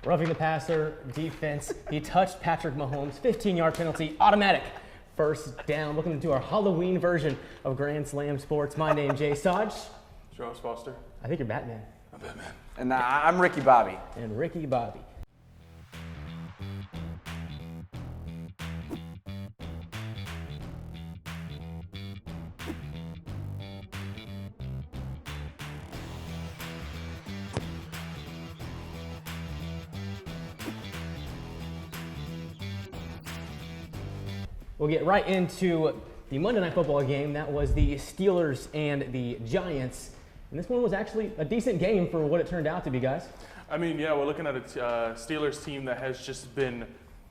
roughing the passer, defense. He touched Patrick Mahomes, 15-yard penalty, automatic first down. Welcome into our Halloween version of Grand Slam Sports. My name is Jay Saj. Charles Foster. I think you're Batman. I'm Batman. And I'm Ricky Bobby. And Ricky Bobby. We'll get right into the Monday Night Football game. That was the Steelers and the Giants. And this one was actually a decent game for what it turned out to be, guys. I mean, yeah, we're looking at a Steelers team that has just been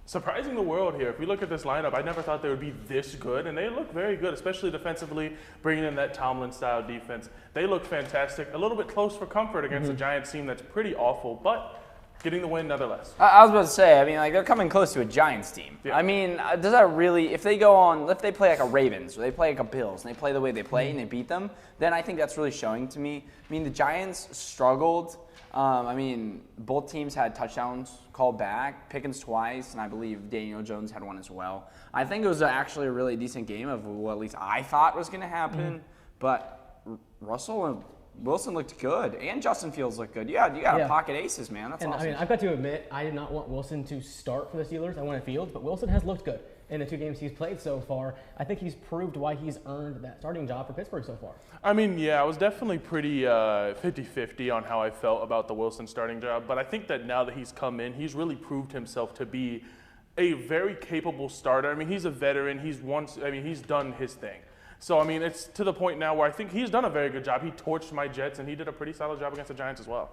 surprising the world here. If we look at this lineup, I never thought they would be this good, and they look very good, especially defensively, bringing in that Tomlin-style defense. They look fantastic. A little bit close for comfort against a Giants team that's pretty awful, but getting the win nonetheless. I was about to say, I mean, like, they're coming close to a Giants team. Yeah. I mean, does that really, if they play like a Ravens or they play like a Bills and they play the way they play and they beat them, then I think that's really showing to me. I mean, the Giants struggled. I mean, both teams had touchdowns called back, Pickens twice, and I believe Daniel Jones had one as well. I think it was actually a really decent game of what at least I thought was going to happen, but Russell and Wilson looked good, and Justin Fields looked good. You got pocket aces, man. That's awesome. I mean, I've got to admit, I did not want Wilson to start for the Steelers. I wanted Fields, but Wilson has looked good in the 2 games he's played so far. I think he's proved why he's earned that starting job for Pittsburgh so far. I mean, yeah, I was definitely pretty 50-50 on how I felt about the Wilson starting job, but I think that now that he's come in, he's really proved himself to be a very capable starter. I mean, he's a veteran. He's done his thing. So, I mean, it's to the point now where I think he's done a very good job. He torched my Jets, and he did a pretty solid job against the Giants as well.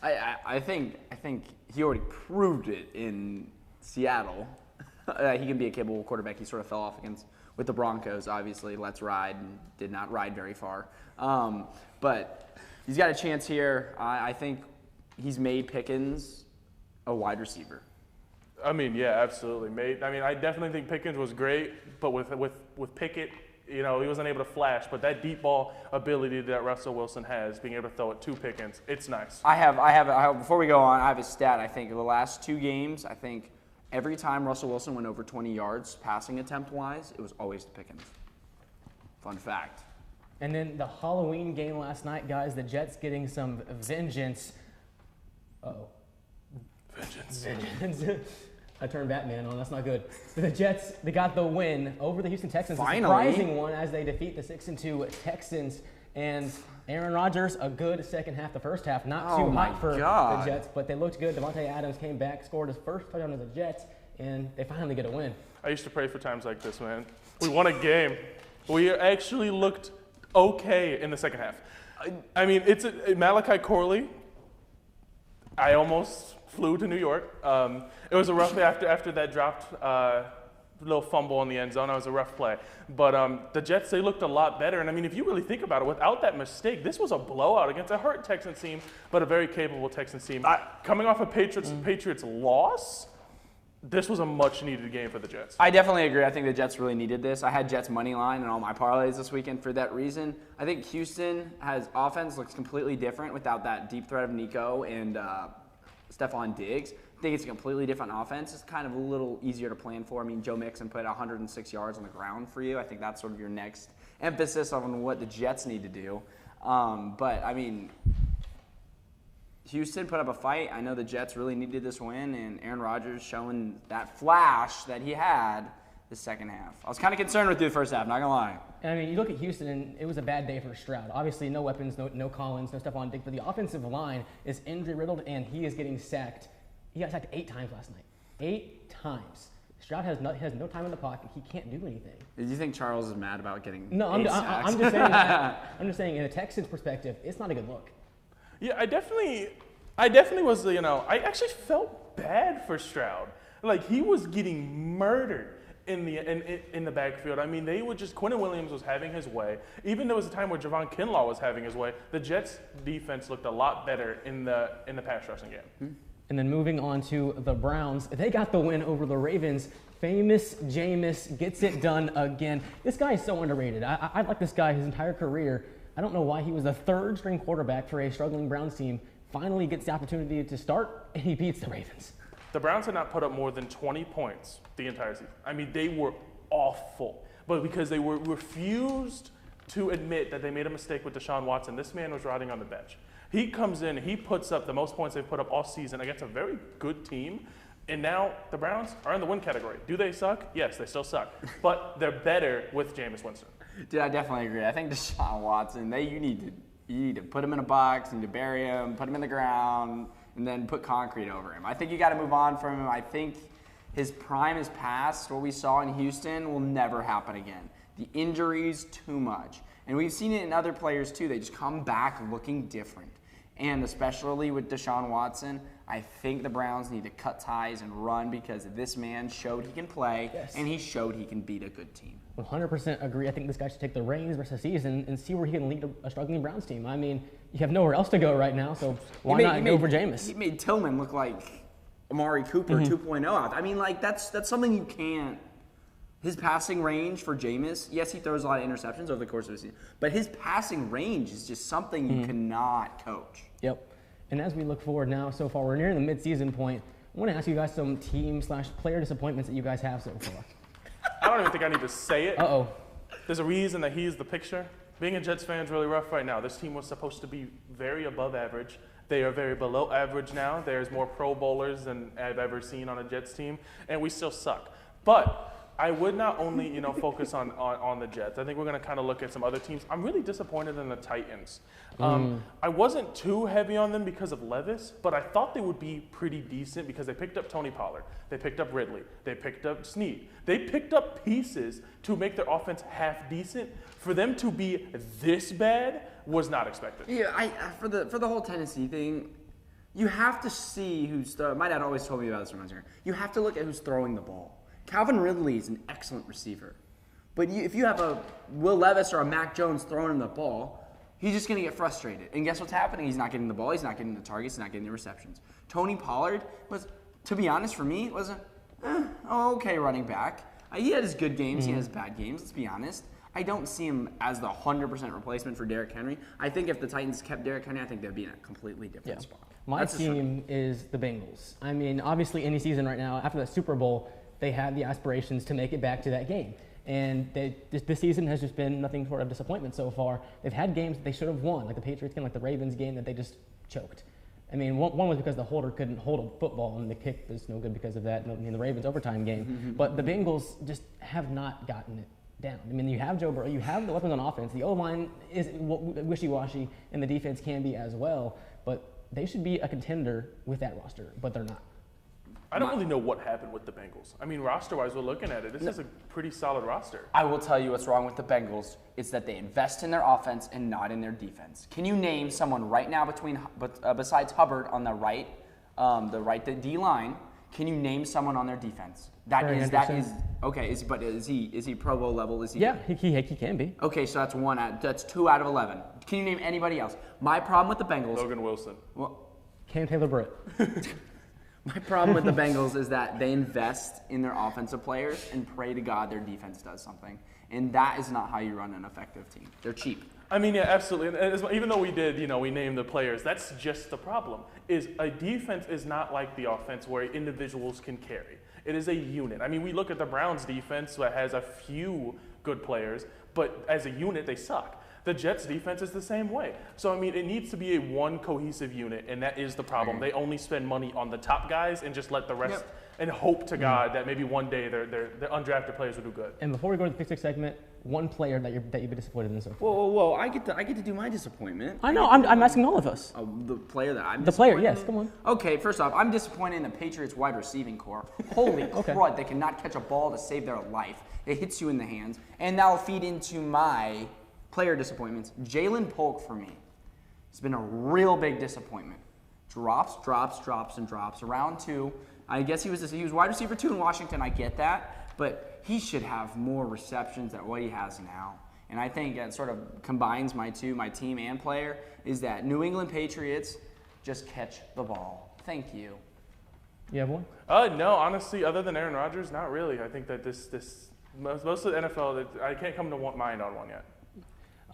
I think he already proved it in Seattle. He can be a capable quarterback. He sort of fell off with the Broncos, obviously. Let's ride, and did not ride very far. But he's got a chance here. I think he's made Pickens a wide receiver. I mean, yeah, absolutely. I definitely think Pickens was great, but with Pickett, you know, he wasn't able to flash, but that deep ball ability that Russell Wilson has, being able to throw it to Pickens, it's nice. I have before we go on, I have a stat. I think the last 2 games, I think every time Russell Wilson went over 20 yards passing attempt-wise, it was always to Pickens. Fun fact. And then the Halloween game last night, guys, the Jets getting some vengeance. Uh-oh. Vengeance. I turned Batman on. That's not good. The Jets, they got the win over the Houston Texans. Finally. A surprising one as they defeat the 6-2 Texans. And Aaron Rodgers, a good second half. The first half, not too hot for the Jets, but they looked good. Devontae Adams came back, scored his first touchdown as the Jets, and they finally get a win. I used to pray for times like this, man. We won a game. We actually looked okay in the second half. I mean, it's Malachi Corley. I almost flew to New York. It was a rough play after that dropped little fumble in the end zone. It was a rough play. But the Jets, they looked a lot better. And, I mean, if you really think about it, without that mistake, this was a blowout against a hurt Texans team, but a very capable Texans team. Coming off a Patriots loss, this was a much-needed game for the Jets. I definitely agree. I think the Jets really needed this. I had Jets money line in all my parlays this weekend for that reason. I think Houston has offense looks completely different without that deep threat of Nico and Stephon Diggs. I think it's a completely different offense. It's kind of a little easier to plan for. I mean, Joe Mixon put 106 yards on the ground for you. I think that's sort of your next emphasis on what the Jets need to do. But, I mean, Houston put up a fight. I know the Jets really needed this win, and Aaron Rodgers showing that flash that he had the second half. I was kind of concerned with you the first half, not going to lie. And, I mean, you look at Houston, and it was a bad day for Stroud. Obviously, no weapons, no Collins, no Stephon Diggs, but the offensive line is injury-riddled, and he is getting sacked. He got sacked 8 times last night. 8 times. Stroud has no time in the pocket. He can't do anything. Did you think Charles is mad about getting No, I'm just saying. I'm just saying, in a Texans perspective, it's not a good look. Yeah, I definitely was. You know, I actually felt bad for Stroud. Like, he was getting murdered in the backfield. I mean, Quinnen Williams was having his way. Even there was a time where Javon Kinlaw was having his way. The Jets' defense looked a lot better in the pass rushing game. Mm-hmm. And then moving on to the Browns, they got the win over the Ravens. Famous Jameis gets it done again. This guy is so underrated. I like this guy his entire career. I don't know why he was the 3rd string quarterback for a struggling Browns team. finally gets the opportunity to start, and he beats the Ravens. The Browns had not put up more than 20 points the entire season. I mean, they were awful. But because they were refused to admit that they made a mistake with Deshaun Watson, this man was riding on the bench. He comes in, he puts up the most points they've put up all season against a very good team. And now the Browns are in the win category. Do they suck? Yes, they still suck. But they're better with Jameis Winston. Dude, I definitely agree. I think Deshaun Watson, you need to put him in a box, you need to bury him, put him in the ground, and then put concrete over him. I think you got to move on from him. I think his prime is past. What we saw in Houston will never happen again. The injuries, too much. And we've seen it in other players too. They just come back looking different. And especially with Deshaun Watson, I think the Browns need to cut ties and run because this man showed he can play, and he showed he can beat a good team. 100% agree. I think this guy should take the reins the rest of the season and see where he can lead a struggling Browns team. I mean, you have nowhere else to go right now, so why not go for Jameis? He made Tillman look like Amari Cooper 2.0 out. I mean, like, that's something you can't. His passing range for Jameis, yes, he throws a lot of interceptions over the course of the season, but his passing range is just something you cannot coach. Yep. And as we look forward now, so far, we're nearing the mid-season point. I want to ask you guys some team/player disappointments that you guys have so far. I don't even think I need to say it. Uh-oh. There's a reason that he's the picture. Being a Jets fan is really rough right now. This team was supposed to be very above average. They are very below average now. There's more Pro Bowlers than I've ever seen on a Jets team, and we still suck. But I would not only, focus on the Jets. I think we're going to kind of look at some other teams. I'm really disappointed in the Titans. I wasn't too heavy on them because of Levis, but I thought they would be pretty decent because they picked up Tony Pollard. They picked up Ridley. They picked up Snead. They picked up pieces to make their offense half decent. For them to be this bad was not expected. Yeah, for the whole Tennessee thing, you have to see who's my dad always told me about this when I was here. You have to look at who's throwing the ball. Calvin Ridley is an excellent receiver. But if you have a Will Levis or a Mac Jones throwing him the ball, he's just going to get frustrated. And guess what's happening? He's not getting the ball. He's not getting the targets. He's not getting the receptions. Tony Pollard was, to be honest, for me, was an okay running back. He had his good games. He had his bad games, let's be honest. I don't see him as the 100% replacement for Derrick Henry. I think if the Titans kept Derrick Henry, I think they'd be in a completely different spot. My team is the Bengals. I mean, obviously, any season right now, after the Super Bowl, they had the aspirations to make it back to that game. And this season has just been nothing short of disappointment so far. They've had games that they should have won, like the Patriots game, like the Ravens game that they just choked. I mean, one was because the holder couldn't hold a football, and the kick was no good because of that in the Ravens overtime game. But the Bengals just have not gotten it down. I mean, you have Joe Burrow, you have the weapons on offense. The O-line is wishy-washy, and the defense can be as well. But they should be a contender with that roster, but they're not. I don't really know what happened with the Bengals. I mean, roster-wise, we're looking at it. This is a pretty solid roster. I will tell you what's wrong with the Bengals. It's that they invest in their offense and not in their defense. Can you name someone right now besides Hubbard on the D-line? Can you name someone on their defense? That is okay. Is he Pro Bowl level? Is he? Yeah, he can be. Okay, so that's 2 out of 11. Can you name anybody else? My problem with the Bengals. Logan Wilson. Well, Cam Taylor-Britt. My problem with the Bengals is that they invest in their offensive players and pray to God their defense does something. And that is not how you run an effective team. They're cheap. I mean, yeah, absolutely. And even though we did, we named the players, that's just the problem. Is a defense is not like the offense where individuals can carry. It is a unit. I mean, we look at the Browns defense that has a few good players, but as a unit, they suck. The Jets defense is the same way. So, I mean, it needs to be a one cohesive unit, and that is the problem. They only spend money on the top guys and just let the rest and hope to God that maybe one day their undrafted players will do good. And before we go to the pick six segment, one player that you've been disappointed in so far. Whoa! I get to do my disappointment. I know. I'm asking all of us. The player that I'm the player. Yes. Come on. Okay. First off, I'm disappointed in the Patriots wide receiving core. Holy crud! They cannot catch a ball to save their life. It hits you in the hands, and that'll feed into my player disappointments. Jalen Polk for me has been a real big disappointment. Drops, and drops. Round 2, I guess he was wide receiver 2 in Washington. I get that, but he should have more receptions than what he has now. And I think that sort of combines my team and player, is that New England Patriots just catch the ball. Thank you. You have one? No, honestly, other than Aaron Rodgers, not really. I think that most of the NFL, I can't come to mind on one yet.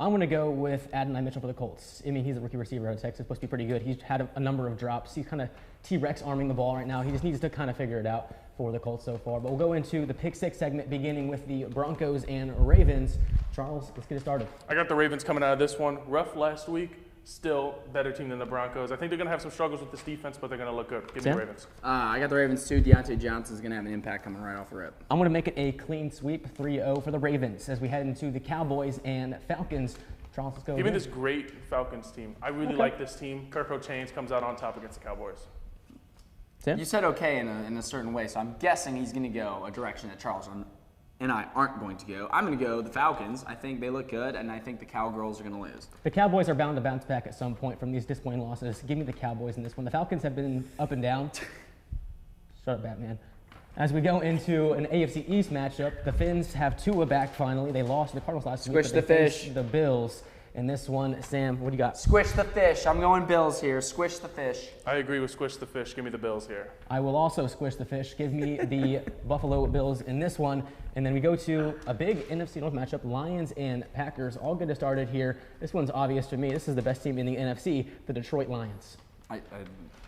I'm going to go with Adonai Mitchell for the Colts. I mean, he's a rookie receiver out of Texas. Supposed to be pretty good. He's had a number of drops. He's kind of T-Rex arming the ball right now. He just needs to kind of figure it out for the Colts so far. But we'll go into the pick six segment, beginning with the Broncos and Ravens. Charles, let's get it started. I got the Ravens coming out of this one. Rough last week. Still better team than the Broncos. I think they're going to have some struggles with this defense, but they're going to look good. Give me the Ravens. I got the Ravens too. Deontay Johnson's going to have an impact coming right off the rip. I'm going to make it a clean sweep, 3-0 for the Ravens as we head into the Cowboys and Falcons. Charles, let's go. Give me this great Falcons team. I really like this team. Kirk Chains comes out on top against the Cowboys. Sam? You said okay in a certain way, so I'm guessing he's going to go a direction that Charles and I aren't going to go. I'm going to go the Falcons. I think they look good, and I think the Cowgirls are going to lose. The Cowboys are bound to bounce back at some point from these disappointing losses. Give me the Cowboys in this one. The Falcons have been up and down. Shut up, Batman. As we go into an AFC East matchup, the Finns have Tua back finally. They lost to the Cardinals last week. Squish the fish. The Bills. In this one, Sam, what do you got? Squish the fish. I'm going Bills here. Squish the fish. I agree with squish the fish. Give me the Bills here. I will also squish the fish. Give me the Buffalo Bills in this one. And then we go to a big NFC North matchup, Lions and Packers. All good to start it here. This one's obvious to me. This is the best team in the NFC, the Detroit Lions.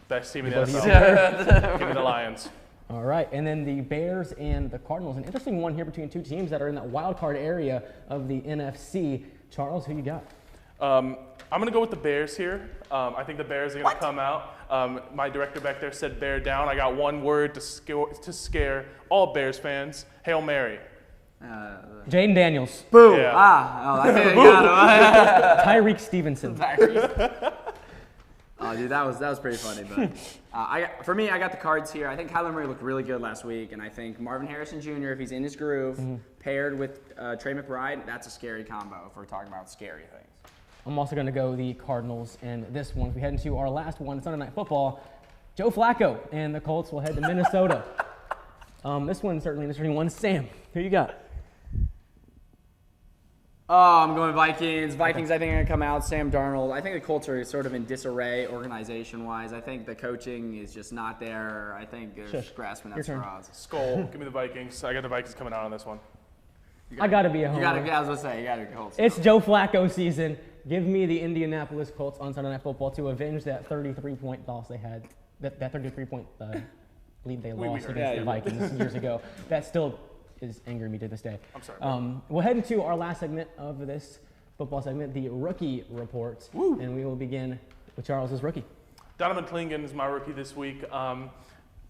Best team in the NFL. Give me the Lions. All right, and then the Bears and the Cardinals. An interesting one here between two teams that are in that wild card area of the NFC. Charles, who you got? I'm going to go with the Bears here. I think the Bears are going to come out. My director back there said bear down. I got one word to scare all Bears fans. Hail Mary. Jaden Daniels. Boo! Yeah. I think I got him. Tyreek Stevenson. Oh, dude, that was pretty funny. But for me, I got the Cards here. I think Kyler Murray looked really good last week, and I think Marvin Harrison Jr., if he's in his groove, paired with Trey McBride, that's a scary combo if we're talking about scary things. I'm also going to go the Cardinals in this one. As we head into our last one, Sunday Night Football, Joe Flacco and the Colts will head to Minnesota. This one's certainly an interesting one. Sam, who you got? Oh, I'm going Vikings. Vikings, I think, are going to come out. Sam Darnold. I think the Colts are sort of in disarray organization-wise. I think the coaching is just not there. I think they're just grasping at straws. Skull, give me the Vikings. I got the Vikings coming out on this one. I got to be a homer. I was going to say, you got to go Colts. It's Joe Flacco season. Give me the Indianapolis Colts on Sunday Night Football to avenge that 33-point loss they had. That 33-point lead they lost against the Vikings years ago. That still is angering me to this day. I'm sorry. We'll head into our last segment of this football segment, the rookie reports. Woo. And we will begin with Charles's rookie. Donovan Clingan is my rookie this week.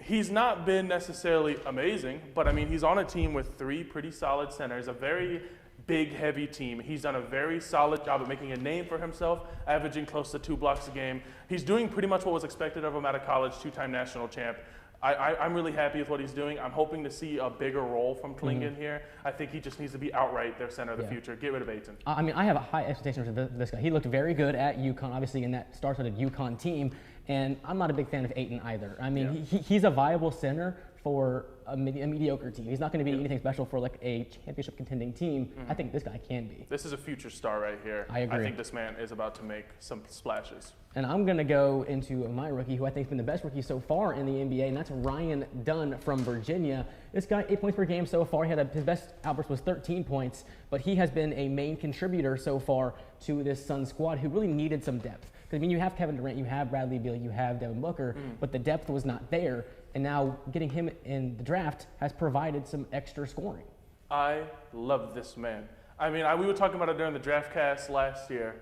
He's not been necessarily amazing, but I mean, he's on a team with three pretty solid centers, a very big, heavy team. He's done a very solid job of making a name for himself, averaging close to 2 blocks a game. He's doing pretty much what was expected of him out of college, 2-time national champ. I'm really happy with what he's doing. I'm hoping to see a bigger role from Clingan here. I think he just needs to be outright their center of the future. Get rid of Ayton. I mean, I have a high expectation for this guy. He looked very good at UConn, obviously in that star-studded UConn team, and I'm not a big fan of Ayton either. I mean, he's a viable center for a mediocre team. He's not going to be anything special for like a championship contending team. I think this guy can be. This is a future star right here. I agree. I think this man is about to make some splashes. And I'm going to go into my rookie, who I think has been the best rookie so far in the NBA, and that's Ryan Dunn from Virginia. This guy, 8 points per game so far. His best outburst was 13 points, but he has been a main contributor so far to this Suns squad who really needed some depth. Because I mean, you have Kevin Durant, you have Bradley Beal, you have Devin Booker, but the depth was not there. And now getting him in the draft has provided some extra scoring. I love this man. I mean, we were talking about it during the draft cast last year.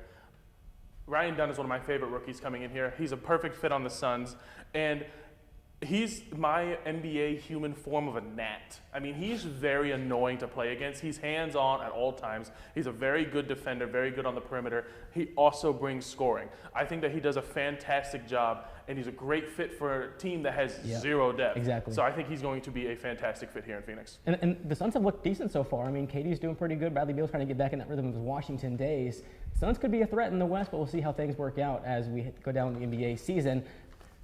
Ryan Dunn is one of my favorite rookies coming in here. He's a perfect fit on the Suns. And he's my NBA human form of a gnat. I mean, he's very annoying to play against. He's hands-on at all times. He's a very good defender, very good on the perimeter. He also brings scoring. I think that he does a fantastic job, and he's a great fit for a team that has zero depth. Exactly. So I think he's going to be a fantastic fit here in Phoenix. And the Suns have looked decent so far. I mean, KD's doing pretty good. Bradley Beal's trying to get back in that rhythm of his Washington days. Suns could be a threat in the West, but we'll see how things work out as we go down the NBA season.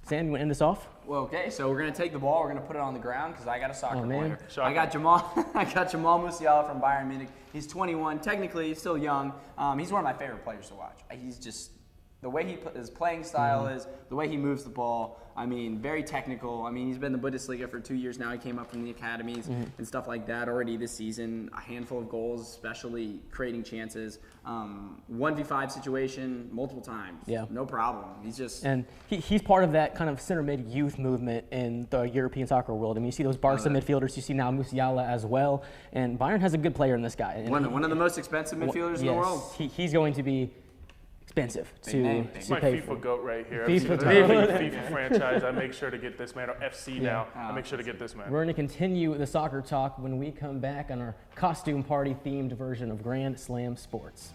Sam, you want to end this off? Well, okay, so we're going to take the ball. We're going to put it on the ground because I got a soccer player. Shocker. I got Jamal Musiala from Bayern Munich. He's 21. Technically, he's still young. He's one of my favorite players to watch. the way his playing style is, the way he moves the ball. I mean, very technical. I mean, he's been in the Bundesliga for 2 years now. He came up from the academies and stuff like that already this season. A handful of goals, especially creating chances. 1v5 situation multiple times. Yeah. No problem. And he's part of that kind of center mid youth movement in the European soccer world. I mean, you see those Barca midfielders. You see now Musiala as well. And Bayern has a good player in this guy. And one of the most expensive midfielders in the world. He's going to be expensive to my pay FIFA for. GOAT right here. FIFA FIFA franchise. I make sure to get this man, or FC now. I make sure to get this man. We're going to continue the soccer talk when we come back on our costume party themed version of Grand Slam Sports.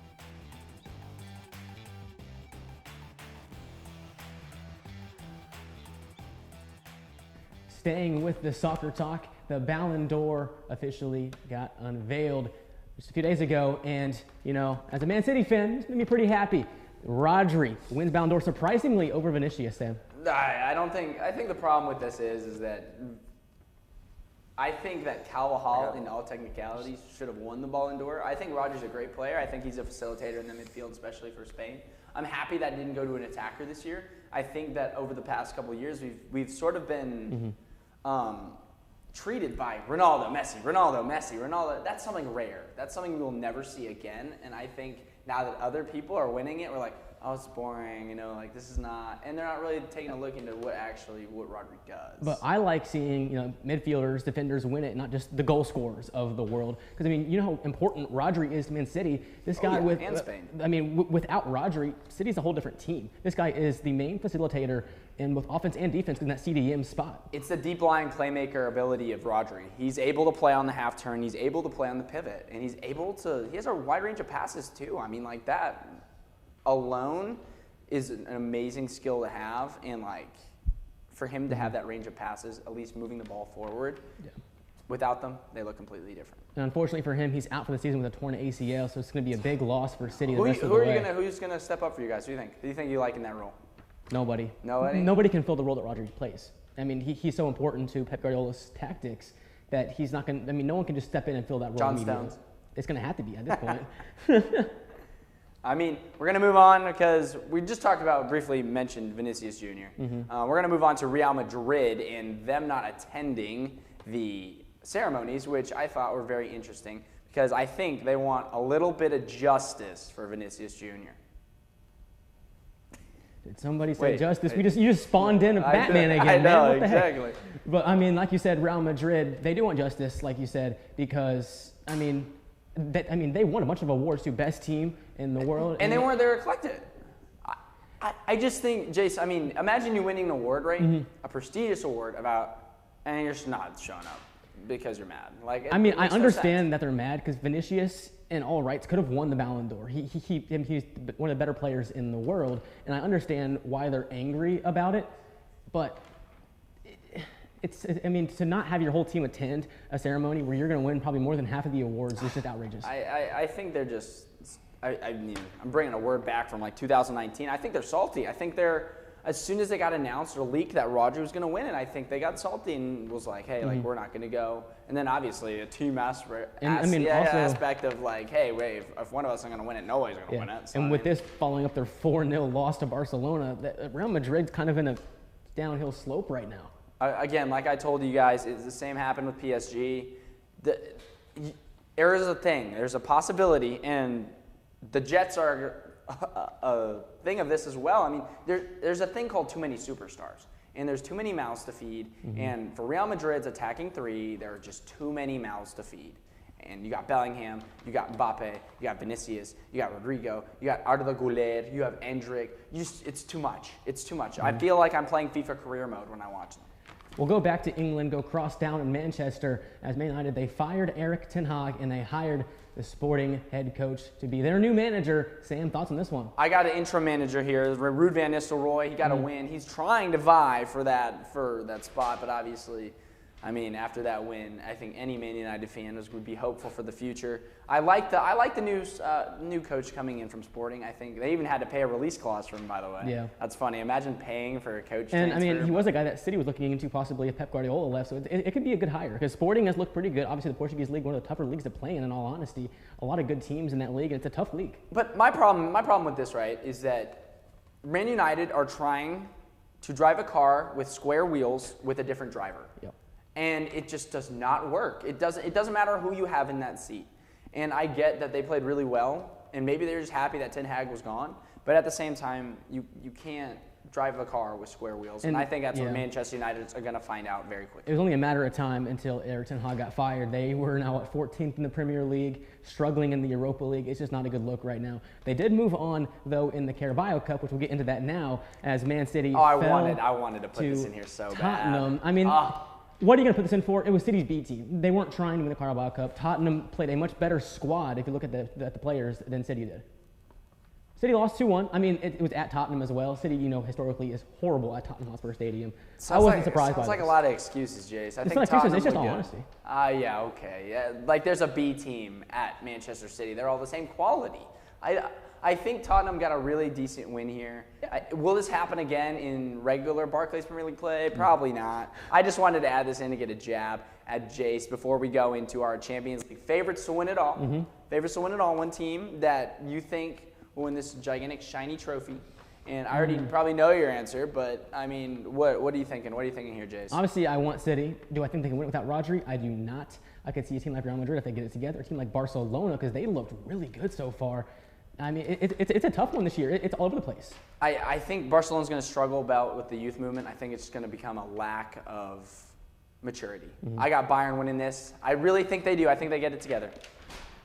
Staying with the soccer talk, the Balon d'Or officially got unveiled just a few days ago, and as a Man City fan, it's made me pretty happy. Rodri wins Balon d'Or surprisingly over Vinicius, Sam. I think the problem with this is that I think that Carvajal, in all technicalities, should have won the Balon d'Or. I think Rodri's a great player. I think he's a facilitator in the midfield, especially for Spain. I'm happy that didn't go to an attacker this year. I think that over the past couple of years, we've sort of been treated by Ronaldo, Messi. That's something rare. That's something we'll never see again. And I think now that other people are winning it, we're like, oh, it's boring, this is not, and they're not really taking a look into what Rodri does. But I like seeing, midfielders, defenders win it, not just the goal scorers of the world. Because, you know how important Rodri is to Man City. This guy and Spain. Without Rodri, City's a whole different team. This guy is the main facilitator in both offense and defense in that CDM spot. It's the deep-lying playmaker ability of Rodri. He's able to play on the half turn. He's able to play on the pivot. And he has a wide range of passes, too. That alone is an amazing skill to have, and for him to have that range of passes, at least moving the ball forward. Yeah. Without them, they look completely different. And unfortunately for him, he's out for the season with a torn ACL, so it's going to be a big loss for City. Who's going to step up for you guys? Who do you think you like in that role? Nobody. Nobody can fill the role that Rodri plays. He's so important to Pep Guardiola's tactics that he's not going to. No one can just step in and fill that role. John Stones. It's going to have to be at this point. We're going to move on because we just briefly mentioned Vinicius Jr. We're going to move on to Real Madrid and them not attending the ceremonies, which I thought were very interesting because I think they want a little bit of justice for Vinicius Jr. Did somebody say justice? You just spawned in a Batman again. I know, man. What the exactly. Heck? But like you said, Real Madrid, they do want justice, like you said, because they won a bunch of awards to best team in the world, and they were collected. I just think, Jace. Imagine you winning an award, right? A prestigious award and you're just not showing up because you're mad. I understand that they're mad because Vinicius, in all rights, could have won the Balon d'Or. He's one of the better players in the world, and I understand why they're angry about it. But to not have your whole team attend a ceremony where you're going to win probably more than half of the awards is just outrageous. I think they're just. I'm bringing a word back from 2019. I think they're salty. I think as soon as they got announced or leaked that Rodri was going to win it, I think they got salty and was like, hey, we're not going to go. And then obviously a team aspect of hey, wait, if one of us isn't going to win it, nobody's going to win it. So, and with this following up their 4-0 loss to Barcelona, Real Madrid's kind of in a downhill slope right now. Again, like I told you guys, the same happened with PSG. There is a thing. There's a possibility, and the Jets are a thing of this as well. There's a thing called too many superstars, and there's too many mouths to feed. And for Real Madrid's attacking three, there are just too many mouths to feed. And you got Bellingham, you got Mbappe, you got Vinicius, you got Rodrigo, you got Arda Güler, you have Endrick. It's too much. It's too much. I feel like I'm playing FIFA career mode when I watch them. We'll go back to England, go cross down in Manchester. As Man United, they fired Erik ten Hag and they hired the Sporting head coach to be their new manager. Sam, thoughts on this one? I got an interim manager here, Ruud van Nistelrooy. He got a win. He's trying to vie for that spot, but obviously, after that win, I think any Man United fan would be hopeful for the future. I like the new coach coming in from Sporting. I think they even had to pay a release clause for him, by the way. Yeah, that's funny. Imagine paying for a coach. And he was a guy that City was looking into possibly if Pep Guardiola left, so it could be a good hire because Sporting has looked pretty good. Obviously, the Portuguese league, one of the tougher leagues to play in all honesty. A lot of good teams in that league, and it's a tough league. But my problem with this, right, is that Man United are trying to drive a car with square wheels with a different driver. Yep. And it just does not work. It doesn't matter who you have in that seat. And I get that they played really well, and maybe they're just happy that Ten Hag was gone. But at the same time, you can't drive a car with square wheels. And I think that's what Manchester United are going to find out very quickly. It was only a matter of time until Ten Hag got fired. They were now at 14th in the Premier League, struggling in the Europa League. It's just not a good look right now. They did move on, though, in the Carabao Cup, which we'll get into that now, as Man City fell I wanted to put this in here so Tottenham. bad. I mean, what are you going to put this in for? It was City's B team. They weren't trying to win the Carabao Cup. Tottenham played a much better squad, if you look at the players, than City did. City lost 2-1. I mean, it was at Tottenham as well. City, historically is horrible at Tottenham Hotspur Stadium. I wasn't surprised by this. Sounds like a lot of excuses, Jace. It's not excuses. It's just all honesty. Yeah, okay. Yeah, like there's a B team at Manchester City. They're all the same quality. I think Tottenham got a really decent win here. Will this happen again in regular Barclays Premier League play? Probably not. I just wanted to add this in to get a jab at Jace before we go into our Champions League favorites to win it all. Mm-hmm. Favorites to win it all. One team that you think will win this gigantic shiny trophy. And I already probably know your answer, but I mean, what are you thinking? What are you thinking here, Jace? Obviously, I want City. Do I think they can win it without Rodri? I do not. I could see a team like Real Madrid if they get it together, a team like Barcelona, because they looked really good so far. I mean, it's a tough one this year. It's all over the place. I think Barcelona's going to struggle with the youth movement. I think it's going to become a lack of maturity. Mm-hmm. I got Bayern winning this. I really think they do. I think they get it together.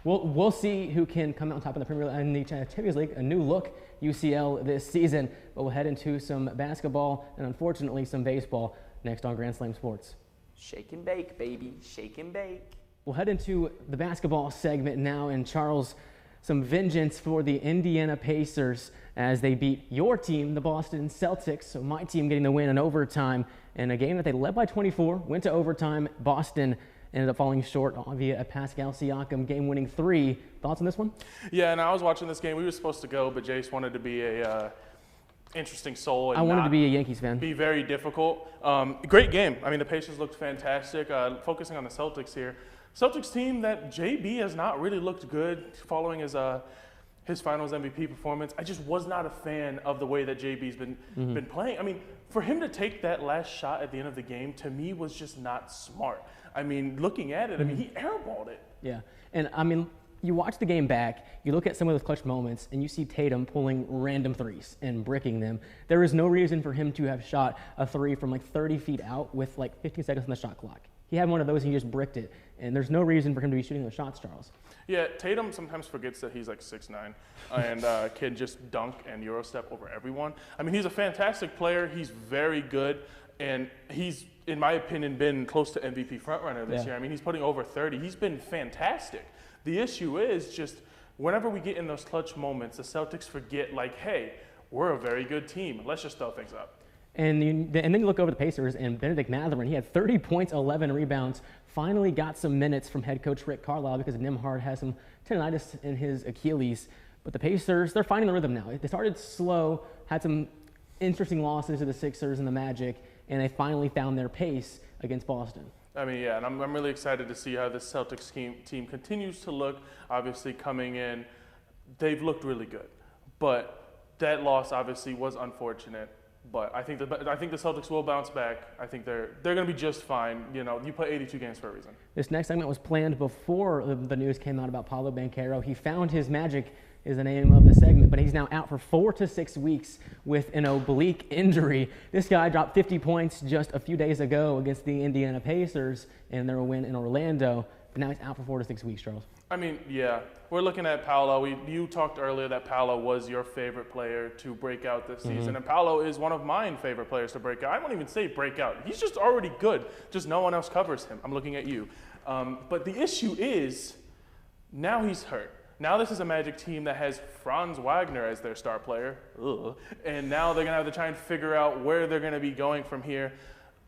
We'll see who can come out on top in the Premier League and the Champions League. A new look UCL this season. But we'll head into some basketball and unfortunately some baseball next on Grand Slam Sports. Shake and bake, baby. Shake and bake. We'll head into the basketball segment now. And Charles, some vengeance for the Indiana Pacers as they beat your team, the Boston Celtics. So my team getting the win in overtime in a game that they led by 24, went to overtime. Boston ended up falling short via a Pascal Siakam game-winning 3. Thoughts on this one? Yeah, and I was watching this game. We were supposed to go, but Jace wanted to be a interesting soul. And I wanted to be a Yankees fan. Be very difficult. Great game. I mean, the Pacers looked fantastic. Focusing on the Celtics here. Celtics team that JB has not really looked good following his Finals MVP performance. I just was not a fan of the way that JB's been playing. I mean, for him to take that last shot at the end of the game, to me, was just not smart. I mean, looking at it, I mean, he airballed it. Yeah, and I mean, you watch the game back, you look at some of those clutch moments, and you see Tatum pulling random threes and bricking them. There is no reason for him to have shot a 3 from like 30 feet out with like 15 seconds on the shot clock. He had one of those and he just bricked it, and there's no reason for him to be shooting those shots, Charles. Yeah, Tatum sometimes forgets that he's like 6'9", and can just dunk and Euro step over everyone. I mean, he's a fantastic player. He's very good, and he's, in my opinion, been close to MVP frontrunner this year. I mean, he's putting over 30. He's been fantastic. The issue is just whenever we get in those clutch moments, the Celtics forget, like, hey, we're a very good team. Let's just throw things up. And then you look over the Pacers, and Benedict Mathurin, he had 30 points, 11 rebounds, finally got some minutes from head coach Rick Carlisle because Nembhard has some tendonitis in his Achilles. But the Pacers, they're finding the rhythm now. They started slow, had some interesting losses to the Sixers and the Magic, and they finally found their pace against Boston. I mean, yeah, and I'm really excited to see how this Celtics team continues to look. Obviously, coming in, they've looked really good. But that loss obviously was unfortunate. But I think the Celtics will bounce back. I think they're going to be just fine. You know, you play 82 games for a reason. This next segment was planned before the news came out about Paolo Banchero. He found his magic is the name of the segment, but he's now out for 4 to 6 weeks with an oblique injury. This guy dropped 50 points just a few days ago against the Indiana Pacers in their win in Orlando, but now he's out for 4 to 6 weeks, Charles. I mean, yeah, we're looking at Paolo. You talked earlier that Paolo was your favorite player to break out this season, and Paolo is one of my favorite players to break out. I won't even say break out. He's just already good. Just no one else covers him. I'm looking at you. But the issue is now he's hurt. Now this is a Magic team that has Franz Wagner as their star player. Ugh. And now they're going to have to try and figure out where they're going to be going from here.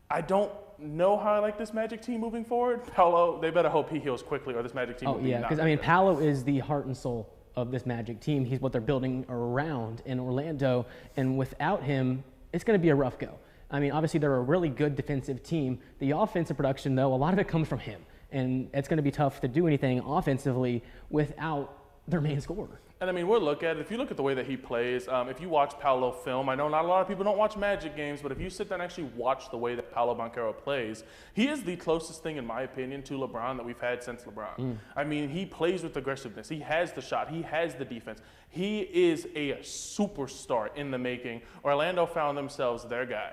I don't know how I like this Magic team moving forward. Paolo, they better hope he heals quickly or this Magic team will be not because I mean, Paolo is the heart and soul of this Magic team. He's what they're building around in Orlando, and without him, it's going to be a rough go. I mean, obviously they're a really good defensive team. The offensive production, though, a lot of it comes from him, and it's going to be tough to do anything offensively without their main scorer. And I mean, we'll look at it. If you look at the way that he plays, if you watch Paolo film, I know not a lot of people don't watch Magic games, but if you sit there and actually watch the way that Paolo Banchero plays, he is the closest thing, in my opinion, to LeBron that we've had since LeBron. I mean, he plays with aggressiveness. He has the shot. He has the defense. He is a superstar in the making. Orlando found themselves their guy,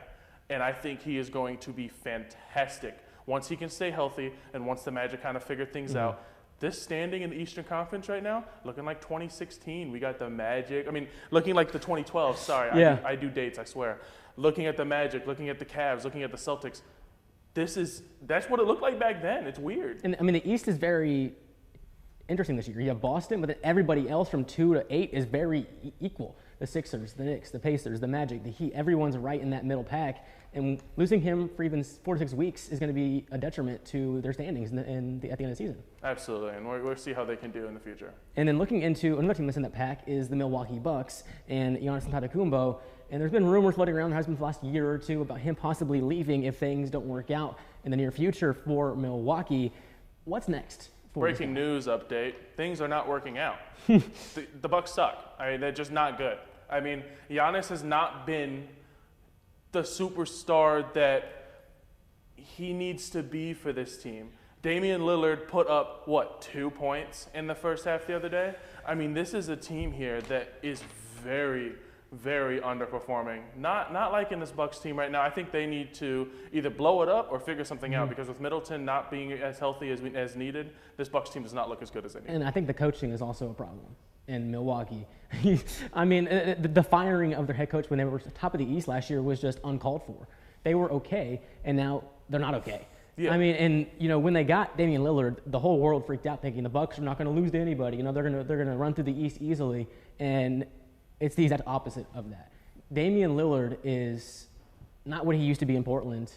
and I think he is going to be fantastic once he can stay healthy and once the Magic kind of figure things out. This standing in the Eastern Conference right now, looking like 2016. We got the Magic. I mean, looking like the 2012. Sorry, Yeah. I do dates, I swear. Looking at the Magic, looking at the Cavs, looking at the Celtics. That's what it looked like back then. It's weird. And I mean, the East is very interesting this year. You have Boston, but then everybody else from 2 to 8 is very equal. The Sixers, the Knicks, the Pacers, the Magic, the Heat. Everyone's right in that middle pack. And losing him for even 4 to 6 weeks is going to be a detriment to their standings at the end of the season. Absolutely, and we'll see how they can do in the future. And then looking into another team that's in that pack is the Milwaukee Bucks and Giannis Antetokounmpo. And there's been rumors floating around, there has been for the last year or two, about him possibly leaving if things don't work out in the near future for Milwaukee. What's next? Breaking news update: things are not working out. the Bucks suck. I mean, they're just not good. I mean, Giannis has not been the superstar that he needs to be for this team. Damian Lillard put up, 2 points in the first half the other day? I mean, this is a team here that is very, very underperforming. Not like in this Bucks team right now. I think they need to either blow it up or figure something out, because with Middleton not being as healthy as needed, this Bucks team does not look as good as they need. And I think the coaching is also a problem in Milwaukee. I mean, the firing of their head coach when they were top of the East last year was just uncalled for. They were okay, and now they're not okay. Yeah. I mean, and when they got Damian Lillard, the whole world freaked out, thinking the Bucks are not going to lose to anybody. They're gonna run through the East easily, and it's the exact opposite of that. Damian Lillard is not what he used to be in Portland.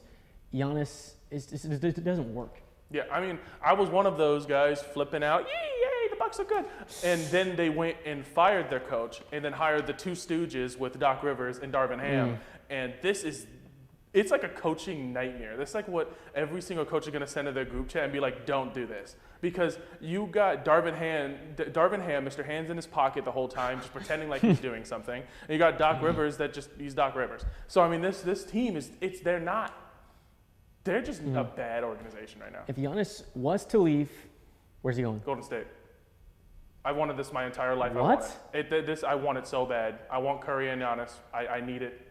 Giannis it doesn't work. Yeah, I mean, I was one of those guys flipping out, yay, the Bucks are good. And then they went and fired their coach and then hired the two stooges with Doc Rivers and Darvin Ham. And it's like a coaching nightmare. That's like what every single coach is going to send to their group chat and be like, don't do this. Because you got Darvin Ham, Mr. Hands in his pocket the whole time, just pretending like he's doing something. And you got Doc Rivers he's Doc Rivers. So, I mean, this team they're just a bad organization right now. If Giannis was to leave, where's he going? Golden State. I wanted this my entire life. What? I want it so bad. I want Curry and Giannis. I need it.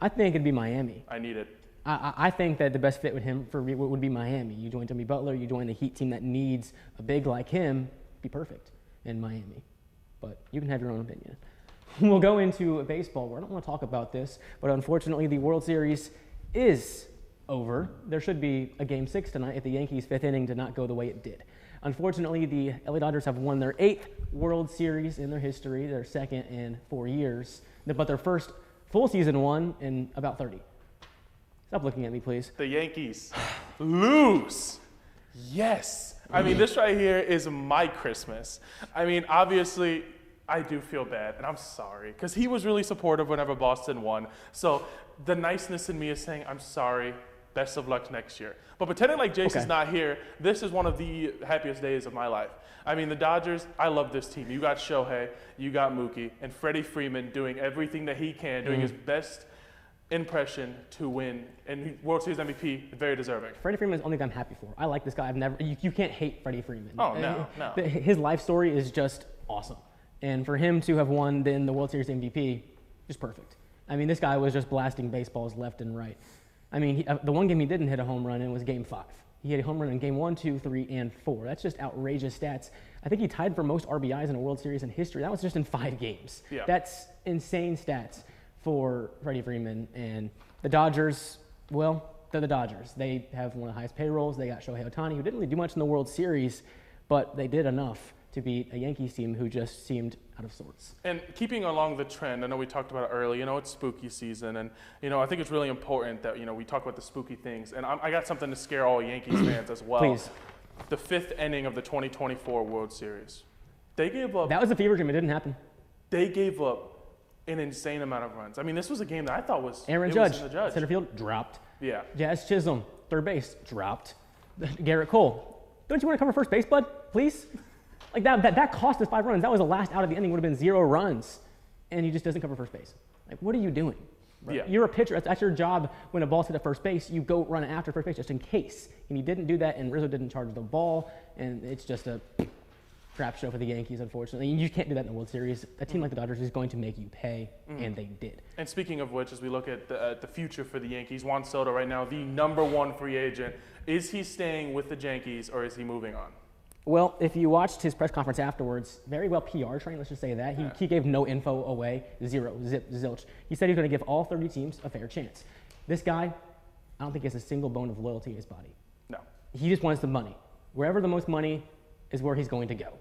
I think it'd be Miami. I need it. I think that the best fit with him would be Miami. You join Jimmy Butler, you join the Heat team that needs a big like him, be perfect in Miami. But you can have your own opinion. We'll go into baseball, where I don't want to talk about this, but unfortunately the World Series is over. There should be a Game 6 tonight if the Yankees' fifth inning did not go the way it did. Unfortunately, the LA Dodgers have won their 8th World Series in their history, their second in 4 years, but their first full season one in about 30. Stop looking at me, please. The Yankees lose. Yes. I mean, this right here is my Christmas. I mean, obviously, I do feel bad, and I'm sorry, because he was really supportive whenever Boston won. So the niceness in me is saying, I'm sorry, best of luck next year. But pretending like Jason's not here, this is one of the happiest days of my life. I mean, the Dodgers, I love this team. You got Shohei, you got Mookie, and Freddie Freeman doing everything that he can, doing his best impression to win, and World Series MVP, very deserving. Freddie Freeman is the only guy I'm happy for. I like this guy. You can't hate Freddie Freeman. Oh, no. His life story is just awesome. And for him to have won then the World Series MVP, just perfect. I mean, this guy was just blasting baseballs left and right. I mean, the one game he didn't hit a home run in was Game 5. He hit a home run in Game 1, 2, 3, and 4. That's just outrageous stats. I think he tied for most RBIs in a World Series in history. That was just in 5 games. Yeah. That's insane stats for Freddie Freeman. And the Dodgers, well, they're the Dodgers. They have one of the highest payrolls. They got Shohei Ohtani, who didn't really do much in the World Series, but they did enough to beat a Yankees team who just seemed out of sorts. And keeping along the trend, I know we talked about it early, it's spooky season, and, I think it's really important that, we talk about the spooky things. And I got something to scare all Yankees fans as well. Please. The 5th inning of the 2024 World Series. They gave up. That was a fever dream. It didn't happen. They gave up an insane amount of runs. I mean, this was a game that I thought was Aaron Judge, center field, dropped. Yeah. Jazz Chisholm, third base, dropped. Garrett Cole, don't you want to cover first base, bud? Please? Like that cost us 5 runs. That was the last out of the inning, would have been 0 runs. And he just doesn't cover first base. Like, what are you doing? Right? Yeah. You're a pitcher. That's your job. When a ball's hit at first base, you go run after first base just in case. And he didn't do that, and Rizzo didn't charge the ball. And it's just a crap show for the Yankees, unfortunately. You can't do that in the World Series. A team like the Dodgers is going to make you pay, and they did. And speaking of which, as we look at the future for the Yankees, Juan Soto right now, the #1 free agent. Is he staying with the Yankees, or is he moving on? Well, if you watched his press conference afterwards, very well PR trained, let's just say that. He gave no info away, zero, zip, zilch. He said he's going to give all 30 teams a fair chance. This guy, I don't think he has a single bone of loyalty in his body. No. He just wants the money. Wherever the most money is where he's going to go.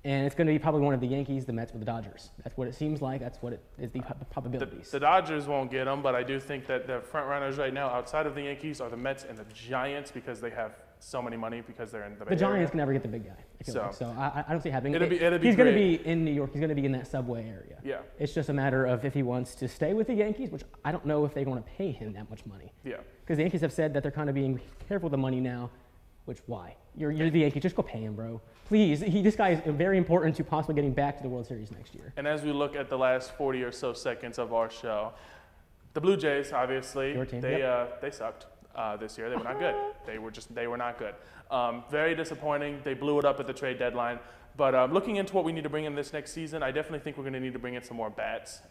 And it's going to be probably one of the Yankees, the Mets, or the Dodgers. That's what it seems like. That's what it is, the probabilities. The Dodgers won't get him, but I do think that the front runners right now outside of the Yankees are the Mets and the Giants because they have so many money because they're in the Bay The Giants Area. can never get the big guy. I feel like. So I don't see it happening. It'll be he's going to great. be in New York. He's going to be in that subway area. Yeah. It's just a matter of if he wants to stay with the Yankees, which I don't know if they want to pay him that much money. Yeah. Because the Yankees have said that they're kind of being careful with the money now, which why? You're the Yankees. Just go pay him, bro. Please. This guy is very important to possibly getting back to the World Series next year. And as we look at the last 40 or so seconds of our show, the Blue Jays, obviously, Your team, they sucked this year. They were not good. They were not good. Very disappointing. They blew it up at the trade deadline. But looking into what we need to bring in this next season, I definitely think we're going to need to bring in some more bats.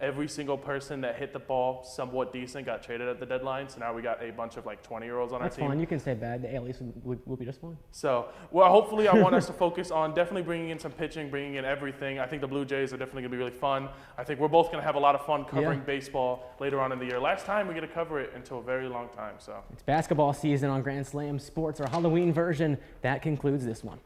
Every single person that hit the ball somewhat decent got traded at the deadline. So now we got a bunch of like 20-year-olds on That's our team. fine. You can say bad. The AL East will be just fine. So, well, hopefully I want us to focus on definitely bringing in some pitching, bringing in everything. I think the Blue Jays are definitely going to be really fun. I think we're both going to have a lot of fun covering baseball later on in the year. Last time we get to cover it until a very long time. So It's basketball season on Grand Slam Sports, our Halloween version. That concludes this one.